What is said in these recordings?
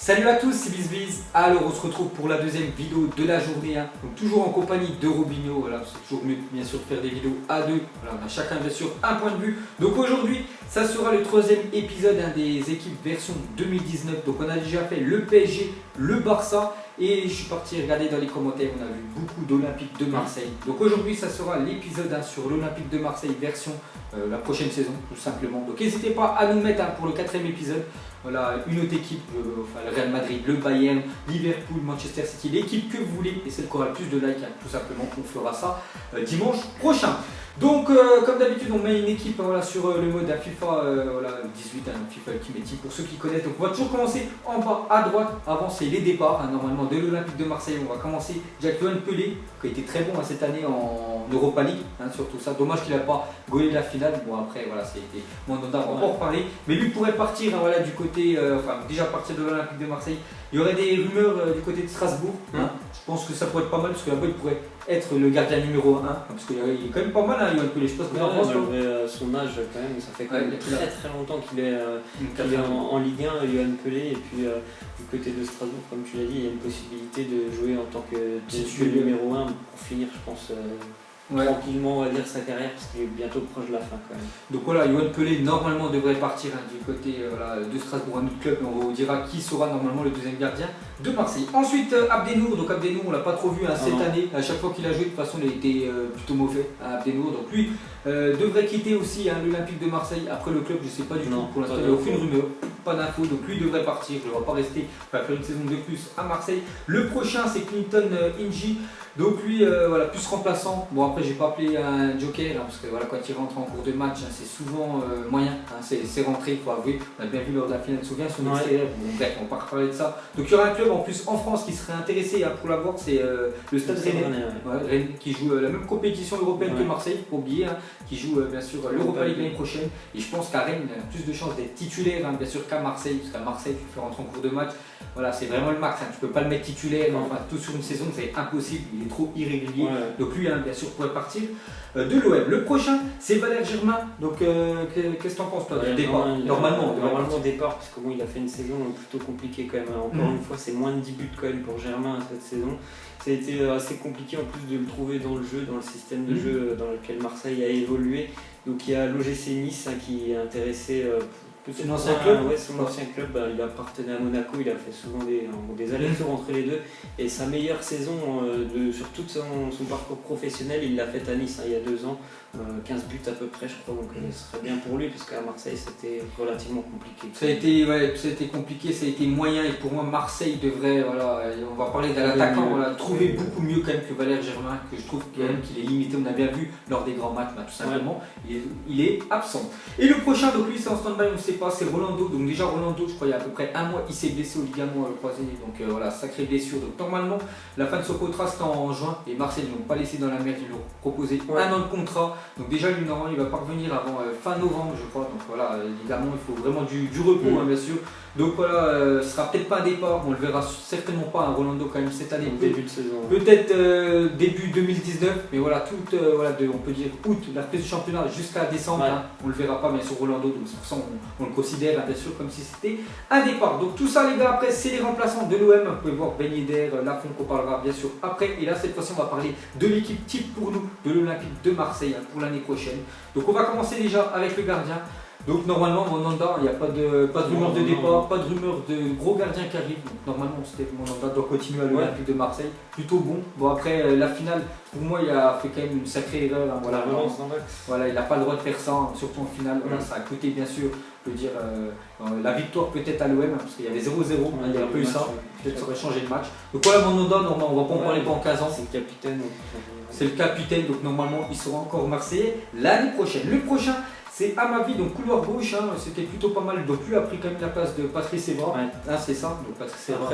Salut à tous, c'est BizBiz. Alors on se retrouve pour la deuxième vidéo de la journée, hein. Donc toujours en compagnie de Robinho. Voilà, c'est toujours mieux bien sûr de faire des vidéos à deux. Voilà, on a chacun bien sûr un point de vue. Donc aujourd'hui, ça sera le troisième épisode des équipes version 2019. Donc on a déjà fait le PSG, le Barça. Et je suis parti regarder dans les commentaires, on a vu beaucoup d'Olympique de Marseille. Donc aujourd'hui, ça sera l'épisode sur l'Olympique de Marseille version la prochaine saison, tout simplement. Donc n'hésitez pas à nous mettre pour le quatrième épisode. Voilà, une autre équipe, le Real Madrid, le Bayern, Liverpool, Manchester City, l'équipe que vous voulez et celle qui aura le plus de likes, hein, tout simplement. On fera ça dimanche prochain. Donc comme d'habitude on met une équipe voilà, sur le mode FIFA voilà, 18, FIFA Ultimate Team pour ceux qui connaissent. Donc on va toujours commencer en bas à droite, avant c'est les départs normalement de l'Olympique de Marseille. On va commencer Jacques-Yoann Pelé qui a été très bon cette année en Europa League, surtout ça. Dommage qu'il n'a pas gaulé la finale, bon après voilà ça a été Mandanda, on va en reparler. Mais lui pourrait partir voilà, du côté, déjà partir de l'Olympique de Marseille. Il y aurait des rumeurs du côté de Strasbourg, Je pense que ça pourrait être pas mal parce que là-bas il pourrait être le gardien numéro 1 parce qu'il est quand même pas mal Yoann Pelé, je sais pas ce que tu en penses. Son âge quand même, ça fait quand même très longtemps qu'il est, en Ligue 1, Yoann Pelé, et puis du côté de Strasbourg, comme tu l'as dit, il y a une possibilité de jouer en tant que titulaire numéro 1 pour finir, je pense, tranquillement on va dire sa carrière parce qu'il est bientôt proche de la fin quand même. Donc voilà, Yoann Pelé normalement devrait partir du côté de Strasbourg, un autre club, mais on vous dira qui sera normalement le deuxième gardien de Marseille. Ensuite Abdenour, donc Abdenour on l'a pas trop vu cette année, à chaque fois qu'il a joué de toute façon il a été plutôt mauvais Abdenour, donc lui devrait quitter aussi l'Olympique de Marseille après le club, je sais pas du tout, pour l'instant il n'y a aucune rumeur, pas d'infos, donc lui devrait partir, il ne va pas rester, faire une saison de plus à Marseille. Le prochain c'est Clinton Inji. Donc lui, voilà, plus remplaçant. Bon après j'ai pas appelé un joker parce que voilà, quand il rentre en cours de match, c'est souvent moyen. C'est rentré, il faut avouer. On a bien vu lors de la finale de Souviens son extérieur. Bon, bref, on va pas reparler de ça. Donc il y aura un club en plus en France qui serait intéressé pour l'avoir, c'est le Stade Rennais, qui joue la même compétition européenne que Marseille, pour oublier, qui joue bien sûr l'Europa League l'année prochaine. Et je pense qu'à Rennes, il a plus de chances d'être titulaire bien sûr qu'à Marseille, parce qu'à Marseille tu fais rentrer en cours de match. Voilà, c'est vraiment le max, tu peux pas le mettre titulaire, tout sur une saison, c'est impossible, il est trop irrégulier. Donc lui, bien sûr, pourrait partir de l'OM. Le prochain, c'est Valère Germain. Donc qu'est-ce que tu en penses toi du départ? Normalement départ, parce que bon, il a fait une saison plutôt compliquée quand même. Encore une fois, c'est moins de 10 buts quand même pour Germain cette saison. Ça a été assez compliqué en plus de le trouver dans le jeu, dans le système de jeu dans lequel Marseille a évolué. Donc il y a l'OGC Nice qui est intéressé. C'est son ancien club. Son ancien club, il appartenait à Monaco, il a fait souvent des allers-retours entre les deux. Et sa meilleure saison sur tout son parcours professionnel, il l'a fait à Nice il y a 2 ans. 15 buts à peu près je crois, donc ce serait bien pour lui parce qu'à Marseille c'était relativement compliqué. Ça a été compliqué, ça a été moyen et pour moi Marseille devrait, on va parler de l'attaquant, trouver beaucoup mieux quand même que Valère Germain, que je trouve quand même qu'il est limité, on a bien vu lors des grands matchs tout simplement, il est absent. Et le prochain, donc lui c'est en stand-by, on ne sait pas, c'est Rolando. Donc déjà Rolando, je crois il y a à peu près 1 mois, il s'est blessé au ligament croisé, donc voilà, sacrée blessure. Donc normalement la fin de son contrat c'était en juin et Marseille ne l'ont pas laissé dans la merde, ils lui ont proposé 1 an de contrat. Donc déjà lui normalement il va pas revenir avant fin novembre je crois, donc voilà, évidemment il faut vraiment du repos bien sûr. Donc voilà, ce sera peut-être pas un départ, on le verra certainement pas Rolando quand même cette année, début de saison. Peut-être début 2019, mais voilà, on peut dire août, la reprise du championnat jusqu'à décembre, on le verra pas bien sûr Rolando, donc c'est pour ça on le considère bien sûr comme si c'était un départ. Donc tout ça les gars, après c'est les remplaçants de l'OM, vous pouvez voir Ben Yedder, Lafont qu'on parlera bien sûr après, et là cette fois-ci on va parler de l'équipe type pour nous, de l'Olympique de Marseille pour l'année prochaine. Donc on va commencer déjà avec le gardien. Donc normalement Mandanda, il n'y a pas de rumeur de départ, pas de rumeur de gros gardien qui arrive. Donc normalement Mandanda doit continuer à l'Olympique de Marseille, plutôt bon. Bon après la finale, pour moi il a fait quand même une sacrée erreur. Voilà, il n'a pas le droit de faire ça, surtout en finale. Voilà, ça a coûté bien sûr, on peut dire la victoire peut-être à l'OM, parce qu'il y avait 0-0, il y a un peu eu ça, peut-être ça aurait changé le match. Donc voilà Mandanda, normalement on va pas en parler pendant 15 ans. C'est le capitaine. C'est le capitaine, donc normalement il sera encore marseillais l'année prochaine. Le prochain, c'est Amavi, donc couloir gauche, c'était plutôt pas mal. Donc lui a pris quand même la place de Patrice Evra. C'est ça, donc Patrice Evra.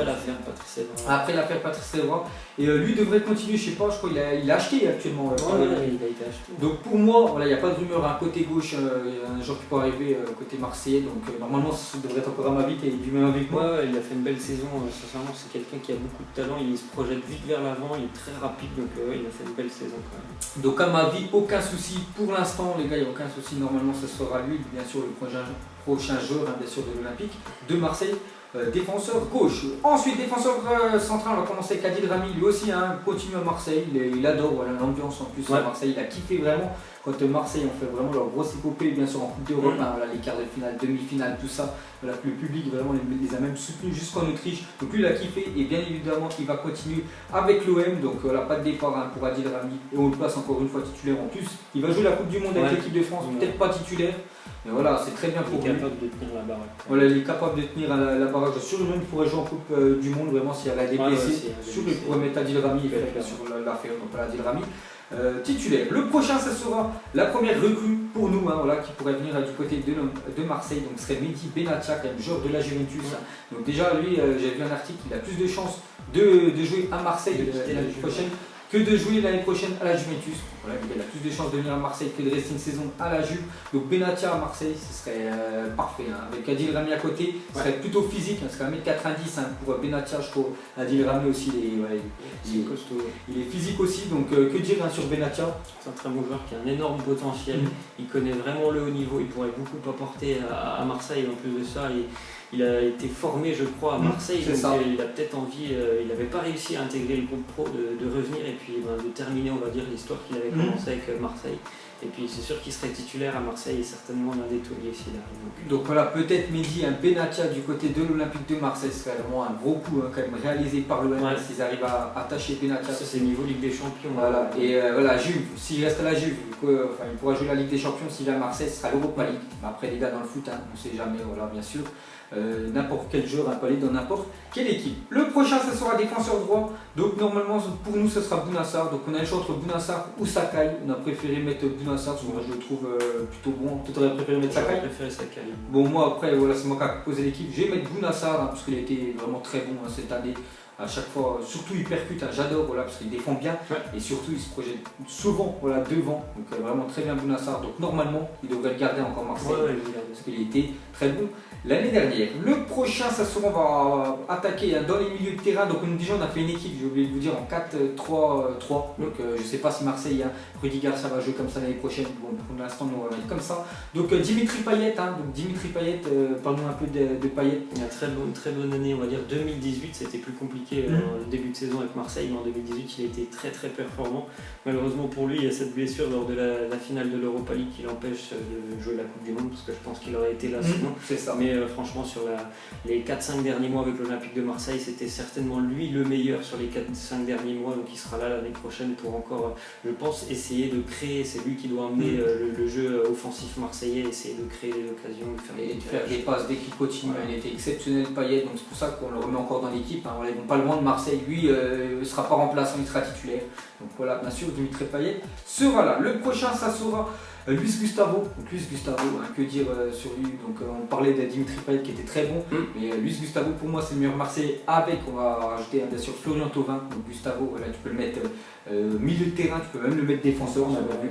Après l'affaire Patrice Evra. Et lui devrait continuer, je sais pas, je crois qu'il a acheté actuellement. Il a été acheté. Donc pour moi, voilà, il n'y a pas de rumeur à côté gauche, un joueur qui peut arriver côté marseillais. Donc normalement, ça devrait être encore Amavi qui est du même avec moi. Il a fait une belle saison, sincèrement, c'est quelqu'un qui a beaucoup de talent, il se projette vite vers l'avant, il est très rapide, donc il a fait une belle saison quand même. Donc Amavi, aucun souci pour l'instant, les gars, il n'y a aucun souci. Normalement, ce sera lui, bien sûr, le prochain joueur, bien sûr, de l'Olympique de Marseille. défenseur gauche. Ensuite, défenseur central, on va commencer avec Adil Rami, lui aussi continue à Marseille, il adore l'ambiance en plus à Marseille, il a kiffé vraiment quand Marseille on fait vraiment leur grosse épopée, bien sûr en Coupe d'Europe, les quarts de finale, demi-finale, tout ça, le public vraiment les a même soutenus jusqu'en Autriche, donc lui il a kiffé et bien évidemment il va continuer avec l'OM, donc pas de départ pour Adil Rami et on le place encore une fois titulaire en plus, il va jouer la Coupe du Monde avec l'équipe de France, peut-être pas titulaire. Mais voilà, c'est très bien pour lui. Il est capable de tenir la baraque. Voilà, il est capable de tenir la baraque. Sur lui-même, il pourrait jouer en Coupe du Monde, vraiment, s'il y avait des blessés. Sûr, il pourrait mettre Adil Rami, il fait bien sûr l'affaire, donc pas Adil Rami. Titulaire. Le prochain, ça sera la première recrue pour nous, qui pourrait venir du côté de Marseille. Donc, ce serait Mehdi Benatia, quand même, joueur de la Juventus. Donc, déjà, lui, j'ai vu un article, il a plus de chances de jouer à Marseille l'année prochaine que de jouer l'année prochaine à la Juventus. Voilà, il a plus de chances de venir à Marseille que de rester une saison à la Juve. Donc Benatia à Marseille, ce serait parfait. Avec Adil Rami à côté, ce serait plutôt physique, ce serait 1m90 pour Benatia, je trouve. Adil Rami aussi, il est costaud. Il est physique aussi, donc que dire sur Benatia? C'est un très bon joueur qui a un énorme potentiel. Il connaît vraiment le haut niveau, il pourrait beaucoup apporter à Marseille. En plus de ça, il a été formé, je crois, à Marseille, donc il a peut-être envie, il n'avait pas réussi à intégrer le groupe pro, de revenir et puis de terminer, on va dire, l'histoire qu'il avait commencé avec Marseille. Et puis c'est sûr qu'il serait titulaire à Marseille et certainement l'un des tauliers s'il arrive. Donc voilà, peut-être Mehdi, un Benatia du côté de l'Olympique de Marseille, ce serait vraiment un gros coup quand même réalisé par l'OM s'ils arrivent à attacher Benatia. Ça c'est niveau Ligue des Champions. Voilà, et voilà, Juve, s'il reste à la Juve, il pourra jouer la Ligue des Champions, s'il vient à Marseille, ce sera l'Europa League. Mais après les gars dans le foot, on ne sait jamais, voilà, bien sûr. N'importe quel joueur peut aller dans n'importe quelle équipe. Le prochain, ce sera défenseur droit. Donc normalement, pour nous, ce sera Bounassar. Donc on a le choix entre Bounassar ou Sakai. On a préféré mettre Bounassar, parce que moi je le trouve plutôt bon. Peut-être aurais préféré mettre Sakai. Bon, moi après, voilà, c'est moi qui ai posé l'équipe. Je vais mettre Bounassar parce qu'il a été vraiment très bon cette année. À chaque fois, surtout il percute, j'adore parce qu'il défend bien et surtout il se projette souvent devant, donc vraiment très bien Bounassar, donc normalement il devrait le garder encore Marseille parce qu'il était très bon l'année dernière. Le prochain, ça sera, on va attaquer dans les milieux de terrain, donc déjà on a fait une équipe, j'ai oublié de vous dire, en 4-3-3, donc je sais pas si Marseille, Rudy Garcia va jouer comme ça l'année prochaine, bon pour l'instant on va mettre comme ça, donc Dimitri Payet, parlons un peu de Payet. Il y a une très bonne année, on va dire 2018, c'était plus compliqué le début de saison avec Marseille, mais en 2018 il a été très très performant. Malheureusement pour lui, il y a cette blessure lors de la finale de l'Europa League qui l'empêche de jouer la Coupe du Monde, parce que je pense qu'il aurait été là sinon. C'est ça. Mais franchement sur les 4-5 derniers mois avec l'Olympique de Marseille, c'était certainement lui le meilleur sur les 4-5 derniers mois, donc il sera là l'année prochaine pour encore, je pense, essayer de créer. C'est lui qui doit emmener le jeu offensif marseillais, essayer de créer des occasions, de faire des passes dès qu'il continue. Il était exceptionnel Payet, donc c'est pour ça qu'on le remet encore dans l'équipe. Ils vont pas loin de Marseille, lui ne sera pas remplaçant, il sera titulaire. Donc voilà, bien sûr, Dimitri Payet sera là. Le prochain, ça sera Luis Gustavo. Donc Luis Gustavo, que dire sur lui? Donc on parlait de Dimitri Payet qui était très bon, mais Luis Gustavo pour moi c'est le meilleur Marseillais avec, on va rajouter bien sûr Florian Thauvin. Donc Gustavo, voilà, tu peux le mettre milieu de terrain, tu peux même le mettre défenseur, on a vu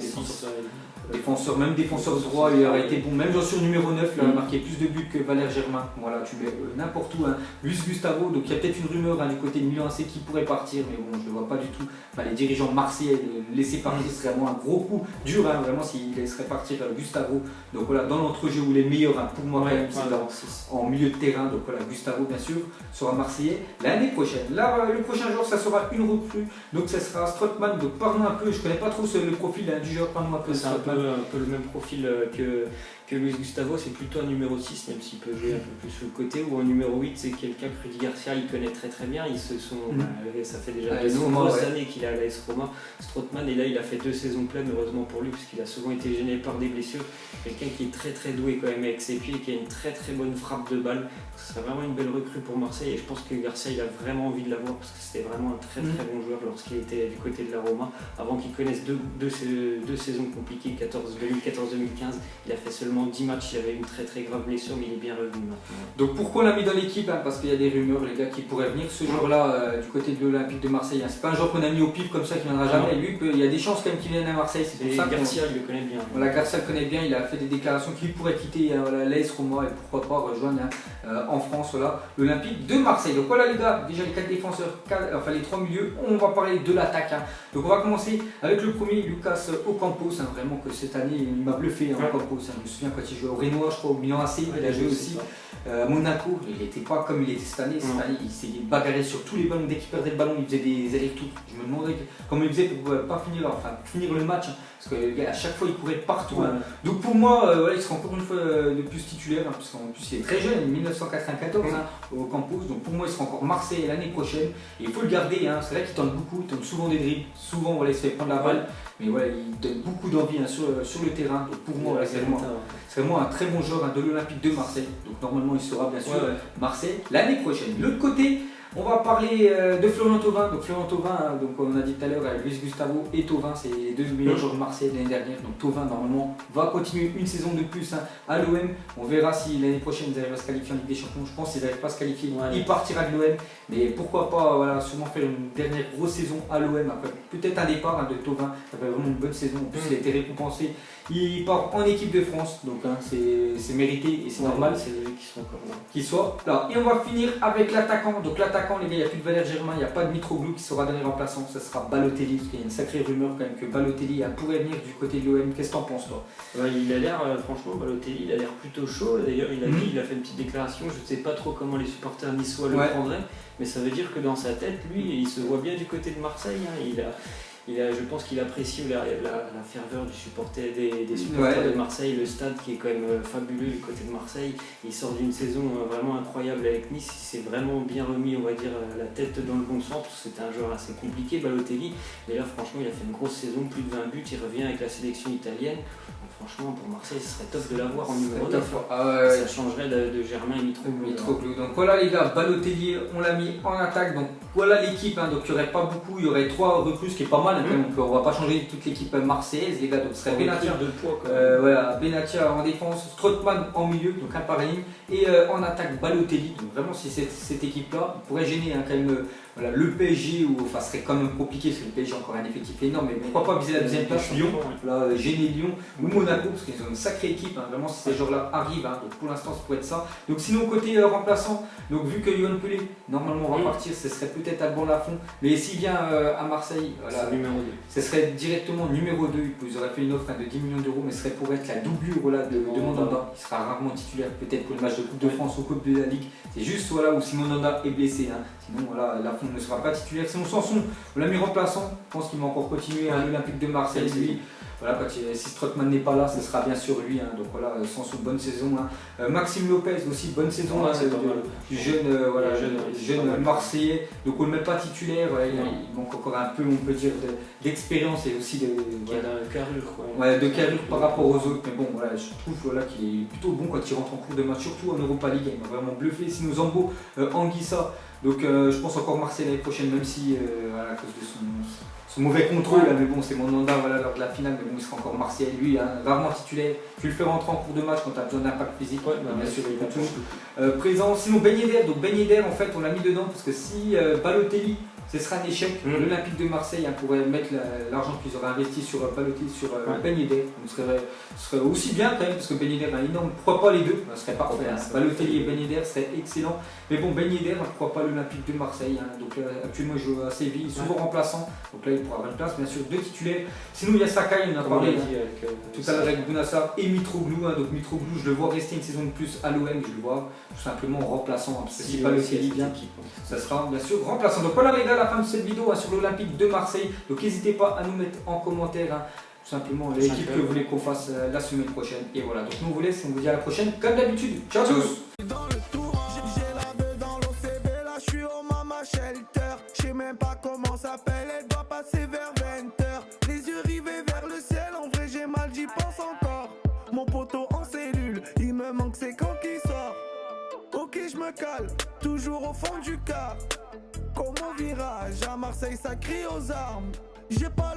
défenseur, même défenseur droit, il aurait été bon, même sur numéro 9, il a marqué plus de buts que Valère Germain. Voilà, tu mets n'importe où, Luis Gustavo, donc il y a peut-être une rumeur du côté de Milan AC qui pourrait partir, mais bon, je ne le vois pas du tout. Les dirigeants marseillais le laisser partir, ce serait vraiment un gros coup dur, vraiment s'il laisserait partir Gustavo. Donc voilà, dans l'entrejeu où les meilleurs, pour moi quand même, c'est en milieu de terrain, donc voilà, Gustavo bien sûr sera marseillais l'année prochaine. Là, le prochain jour, ça sera une recrue, donc ça sera Strootman. Donc parlons un peu, je ne connais pas trop le profil du joueur, parlons un peu. C'est un peu le même profil que Luis Gustavo, c'est plutôt un numéro 6, même s'il peut jouer un peu plus sur le côté, ou un numéro 8, c'est quelqu'un que Rudy Garcia il connaît très très bien. Ça fait déjà de nombreuses années qu'il est à l'AS Roma, Strootman, et là il a fait 2 saisons pleines, heureusement pour lui, parce qu'il a souvent été gêné par des blessures. Quelqu'un qui est très très doué quand même avec ses pieds, qui a une très très bonne frappe de balle. Ce serait vraiment une belle recrue pour Marseille, et je pense que Garcia il a vraiment envie de l'avoir, parce que c'était vraiment un très très bon joueur lorsqu'il était du côté de la Roma, avant qu'il connaisse deux saisons compliquées, 2014-2015. Il a fait seulement 10 matchs, il avait une très très grave blessure, mais il est bien revenu maintenant. Donc pourquoi on l'a mis dans l'équipe? Parce qu'il y a des rumeurs, les gars, qui pourraient venir. Ce joueur-là, du côté de l'Olympique de Marseille, c'est pas un joueur qu'on a mis au pif comme ça qui viendra jamais. Lui, il y a des chances quand même qu'il vienne à Marseille. C'est pour ça Garcia, il le connaît bien. Voilà, Garcia le connaît bien, il a fait des déclarations qu'il pourrait quitter l'AS Roma et pourquoi pas rejoindre en France l'Olympique de Marseille. Donc voilà les gars, déjà les 4 défenseurs, les 3 milieux, on va parler de l'attaque. Donc on va commencer avec le premier, Lucas Ocampos. Vraiment que cette année il m'a bluffé Ocampos. Je me souviens quand il jouait au Renoir, je crois, au Milan AC, il a joué aussi. Monaco, il n'était pas comme il était cette année. Cette année, il s'est bagarré sur tous les ballons. Dès qu'il perdait le ballon, il faisait des allers-retours. Je me demandais comment il faisait pour pas finir le match. Parce que le gars, à chaque fois, il courait partout. Donc pour moi, il sera encore une fois de plus titulaire. Parce qu'en plus, il est très jeune, il est 1994 au Campos. Donc pour moi, il sera encore Marseille l'année prochaine. Et il faut le garder. C'est vrai qu'il tente beaucoup, il tente souvent des dribbles. Souvent, il se fait prendre la balle. Mais il donne beaucoup d'envie sur le terrain. Donc pour moi, c'est vraiment un très bon joueur de l'Olympique de Marseille. Donc normalement, il sera bien sûr Marseille l'année prochaine. De l'autre côté, on va parler de Florian Thauvin. Donc Florian Thauvin, donc on a dit tout à l'heure, Luis Gustavo et Thauvin, c'est les deux meilleurs joueurs de Marseille l'année dernière. Donc Thauvin normalement va continuer une saison de plus à l'OM. On verra si l'année prochaine ils arrivent à se qualifier en Ligue des Champions. Je pense qu'ils n'arrivent pas à se qualifier, il partira de l'OM. Mais pourquoi pas sûrement faire une dernière grosse saison à l'OM. Après peut-être un départ de Thauvin. Ça fait vraiment une bonne saison. En plus il a été récompensé. Il part en équipe de France. Donc c'est mérité et c'est normal. C'est logique qu'ils soient encore là. Qu'il soit là. Et on va finir avec l'attaquant. Donc l'attaquant, les gars, il n'y a plus de Valère Germain, il n'y a pas de Mitroglou qui sera donné remplaçant. Ça sera Balotelli. Parce qu'il y a une sacrée rumeur quand même que Balotelli pourrait venir du côté de l'OM. Qu'est-ce que t'en penses toi? Il a l'air, franchement, Balotelli, il a l'air plutôt chaud. D'ailleurs, il a fait une petite déclaration. Je ne sais pas trop comment les supporters niçois le prendraient. Mais ça veut dire que dans sa tête, lui, il se voit bien du côté de Marseille. Je pense qu'il apprécie la ferveur des supporters de Marseille, le stade qui est quand même fabuleux du côté de Marseille. Il sort d'une saison vraiment incroyable avec Nice, il s'est vraiment bien remis, on va dire, la tête dans le bon sens. C'était un joueur assez compliqué, Balotelli. D'ailleurs, franchement, il a fait une grosse saison, plus de 20 buts, il revient avec la sélection italienne. Franchement, pour Marseille, ce serait top de l'avoir en numéro 9. Ça changerait de Germain et Mitroglou. Donc voilà les gars, Balotelli, on l'a mis en attaque. Donc voilà l'équipe. Donc il n'y aurait pas beaucoup, il y aurait 3 recrues, ce qui est pas mal. Donc on va pas changer toute l'équipe marseillaise, les gars. Donc ce serait Benatia, Benatia en défense, Strootman en milieu, donc un par ligne. Et en attaque, Balotelli. Donc vraiment, si cette équipe-là pourrait gêner quand même le PSG, ce serait quand même compliqué parce que le PSG a encore un effectif énorme. Mais pourquoi pas viser la deuxième place, Lyon, gêner Lyon ou Monaco, parce qu'ils ont une sacrée équipe. Vraiment, si ces joueurs-là arrivent, donc pour l'instant, ça pourrait être ça. Donc sinon, côté remplaçant, donc vu que Yohan Pelé, normalement, va partir, ce serait peut-être Alban Lafont. Mais s'il vient à Marseille, ce serait directement numéro 2. Ils auraient fait une offre de 10 millions d'euros, mais ce serait pour être la doublure de Mandanda. Il sera rarement titulaire, peut-être pour le match de Coupe de France ou Coupe de la Ligue. C'est juste où Simon Mandanda est blessé. Sinon, Lafont ne sera pas titulaire. Sinon, Sanson, on l'a mis remplaçant. Je pense qu'il va encore continuer à l'Olympique de Marseille. Lui, si Strootman n'est pas là, ce sera bien sûr lui. Donc voilà, Sanson, bonne saison. Maxime Lopez aussi, bonne saison. Jeune Marseillais. Donc on ne le met pas titulaire. Il manque encore un peu, on peut dire, d'expérience et aussi de carrure par rapport aux autres. Mais bon, je trouve qu'il est plutôt bon quand il rentre en cours de match, surtout en Europa League. Il m'a vraiment bluffé. Sinon, Zambo, Anguissa. Donc je pense encore Marseille l'année prochaine, même si à cause de son mauvais contrôle, mais bon, c'est mon mandat lors de la finale, mais bon, il sera encore Marseille, lui, rarement titulaire. Tu le fais rentrer en cours de match quand tu as besoin d'impact physique, bien sûr, il continue. Présent. Sinon, Ben Yedder, donc Ben Yedder, en fait, on l'a mis dedans parce que si Balotelli, ce sera un échec, l'Olympique de Marseille pourrait mettre l'argent qu'ils auraient investi sur Balotelli, sur Ben Yedder. Donc ce serait aussi bien quand même, parce que Ben Yedder a énorme. Pourquoi pas les deux? Ce serait parfait. Balotelli et Ben Yedder serait excellent. Mais bon, Ben Yedder, pourquoi pas l'Olympique de Marseille? Donc actuellement, il joue à Séville, souvent remplaçant. Donc là, il pourra avoir une place, bien sûr, 2 titulaires. Sinon, il y a Sakai, on a parlé tout à l'heure avec Bounassar et Mitroglou. Donc Mitroglou, je le vois rester une saison de plus à l'OM, je le vois tout simplement remplaçant. Parce que si Balotelli vient, ça sera bien sûr remplaçant. Donc voilà les gars, la fin de cette vidéo sur l'Olympique de Marseille. Donc n'hésitez pas à nous mettre en commentaire tout simplement l'équipe que vous voulez qu'on fasse la semaine prochaine. Et voilà, donc nous on vous laisse, on vous dit à la prochaine comme d'habitude. Ciao à tous. Je sais même pas comment s'appelle, elle doit passer vers 20h. Les yeux rivés vers le ciel, en vrai j'ai mal, j'y pense encore. Mon poteau en cellule, il me manque c'est quand qu'il sort. Ok je me cale, toujours au fond du car. Comme au virage, à Marseille ça crie aux armes. J'ai pas